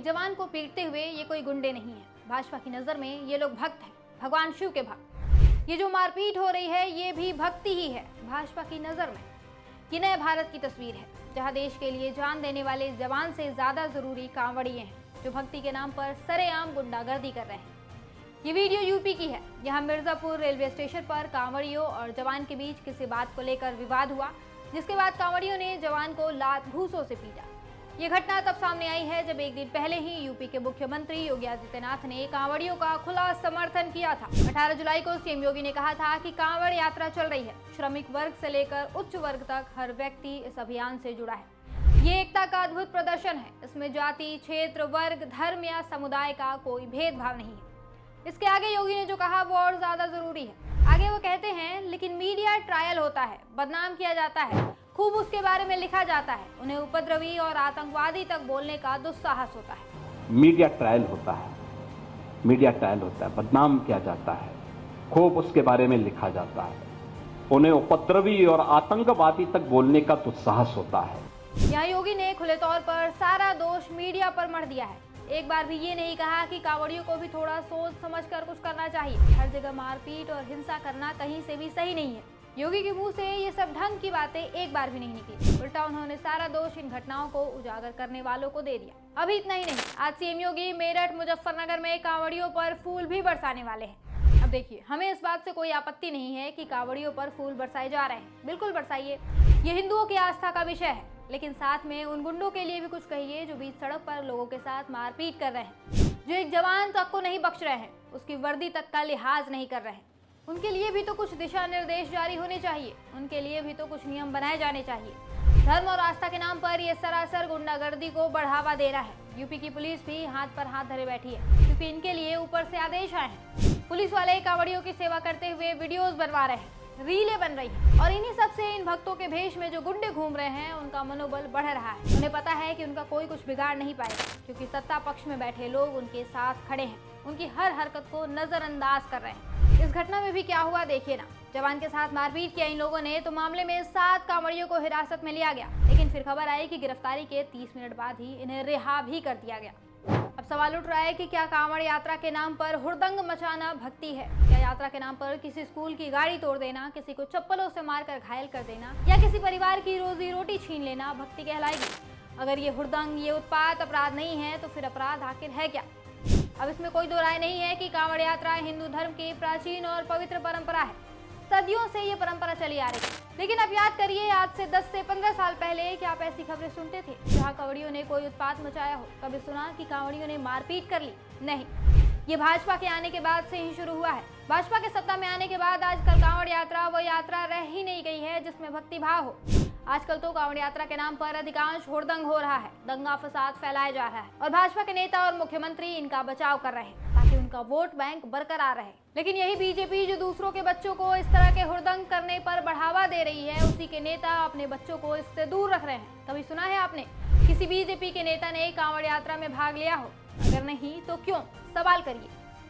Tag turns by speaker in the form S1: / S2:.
S1: जवान को पीटते हुए ये कोई गुंडे नहीं है। भाजपा की नजर में ये लोग भक्त हैं, भगवान शिव के भक्त। ये जो मारपीट हो रही है ये भी भक्ति ही है भाजपा की नजर में। ये नए भारत की तस्वीर है जहां देश के लिए जान देने वाले जवान से ज्यादा जरूरी कांवड़िए हैं जो भक्ति के नाम पर सरेआम गुंडागर्दी कर रहे हैं। ये वीडियो यूपी की है। यहाँ मिर्जापुर रेलवे स्टेशन पर कांवड़ियों और जवान के बीच किसी बात को लेकर विवाद हुआ, जिसके बाद कांवड़ियों ने जवान को लात घूंसों से पीटा। ये घटना तब सामने आई है जब एक दिन पहले ही यूपी के मुख्यमंत्री योगी आदित्यनाथ ने कांवड़ियों का खुला समर्थन किया था। 18 जुलाई को सीएम योगी ने कहा था कि कांवड़ यात्रा चल रही है। श्रमिक वर्ग से लेकर उच्च वर्ग तक हर व्यक्ति इस अभियान से जुड़ा है। ये एकता का अद्भुत प्रदर्शन है। इसमें जाति, क्षेत्र, वर्ग, धर्म या समुदाय का कोई भेदभाव नहीं है। इसके आगे योगी ने जो कहा वो और ज्यादा जरूरी है। आगे वो कहते हैं, लेकिन मीडिया ट्रायल होता है, बदनाम किया जाता है, खूब उसके बारे में लिखा जाता है, उन्हें उपद्रवी और आतंकवादी तक बोलने का दुस्साहस होता है।
S2: मीडिया ट्रायल होता है, बदनाम किया जाता है, खूब उसके बारे में लिखा जाता है, उन्हें उपद्रवी और आतंकवादी तक बोलने का दुस्साहस होता है।
S1: यहाँ योगी ने खुले तौर पर सारा दोष मीडिया पर मढ़ दिया है। एक बार भी ये नहीं कहा कि कांवड़ियों को भी थोड़ा सोच समझकर कुछ करना चाहिए। हर जगह मारपीट और हिंसा करना कहीं से भी सही नहीं है। योगी के मुंह से ये सब ढंग की बातें एक बार भी नहीं निकली। उल्टा उन्होंने सारा दोष इन घटनाओं को उजागर करने वालों को दे दिया। अभी इतना ही नहीं, आज सीएम योगी मेरठ, मुजफ्फरनगर में कांवड़ियों पर फूल भी बरसाने वाले हैं। अब देखिए, हमें इस बात से कोई आपत्ति नहीं है कि कांवड़ियों पर फूल बरसाए जा रहे हैं, बिल्कुल बरसाइए, ये हिंदुओं की आस्था का विषय है। लेकिन साथ में उन गुंडों के लिए भी कुछ कहिए जो बीच सड़क पर लोगों के साथ मारपीट कर रहे हैं, जो एक जवान तक को नहीं बख्श रहे हैं, उसकी वर्दी तक का लिहाज नहीं कर रहे हैं। उनके लिए भी तो कुछ दिशा निर्देश जारी होने चाहिए, उनके लिए भी तो कुछ नियम बनाए जाने चाहिए। धर्म और आस्था के नाम पर यह सरासर गुंडागर्दी को बढ़ावा दे रहा है। यूपी की पुलिस भी हाथ पर हाथ धरे बैठी है क्योंकि इनके लिए ऊपर से आदेश आए हैं। पुलिस वाले कांवड़ियों की सेवा करते हुए वीडियोस बनवा रहे हैं, रीलें बन रही हैं और इन्हीं सब से इन भक्तों के भेष में जो गुंडे घूम रहे हैं उनका मनोबल बढ़ रहा है। उन्हें पता है कि उनका कोई कुछ बिगाड़ नहीं पाएगा क्योंकि सत्ता पक्ष में बैठे लोग उनके साथ खड़े हैं, उनकी हर हरकत को नजरअंदाज कर रहे हैं। इस घटना में भी क्या हुआ देखिए ना। जवान के साथ मारपीट किया इन लोगों ने तो मामले में 7 कांवड़ियों को हिरासत में लिया गया, लेकिन फिर खबर आई कि गिरफ्तारी के 30 मिनट बाद ही इन्हें रिहा भी कर दिया गया। अब सवाल उठ रहा है कि क्या कांवड़ यात्रा के नाम पर हुड़दंग मचाना भक्ति है? क्या यात्रा के नाम पर किसी स्कूल की गाड़ी तोड़ देना, किसी को चप्पलों से मारकर घायल कर देना या किसी परिवार की रोजी रोटी छीन लेना भक्ति कहलाएगी? अगर ये हुड़दंग, ये उत्पात अपराध नहीं है तो फिर अपराध आखिर है क्या? अब इसमें कोई दो राय नहीं है कि कांवड़ यात्रा हिंदू धर्म की प्राचीन और पवित्र परंपरा है। सदियों से ये परंपरा चली आ रही है। लेकिन अब याद करिए, आज से 10 से 15 साल पहले क्या आप ऐसी खबरें सुनते थे जहाँ कांवड़ियों ने कोई उत्पात मचाया हो? कभी सुना कि कांवड़ियों ने मारपीट कर ली? नहीं। ये भाजपा के आने के बाद से ही शुरू हुआ है। भाजपा के सत्ता में आने के बाद आजकल कांवड़ यात्रा वो यात्रा रह ही नहीं गई है जिसमें भक्ति भाव हो। आजकल तो कांवड़ यात्रा के नाम पर अधिकांश हुड़दंग हो रहा है, दंगा फसाद फैलाया जा रहा है और भाजपा के नेता और मुख्यमंत्री इनका बचाव कर रहे हैं ताकि उनका वोट बैंक बरकरार रहे। लेकिन यही बीजेपी जो दूसरों के बच्चों को इस तरह के हुड़दंग करने पर बढ़ावा दे रही है, उसी के नेता अपने बच्चों को इससे दूर रख रहे हैं। कभी सुना है आपने किसी बीजेपी के नेता ने कांवड़ यात्रा में भाग लिया हो? अगर नहीं तो क्यों? सवाल करिए।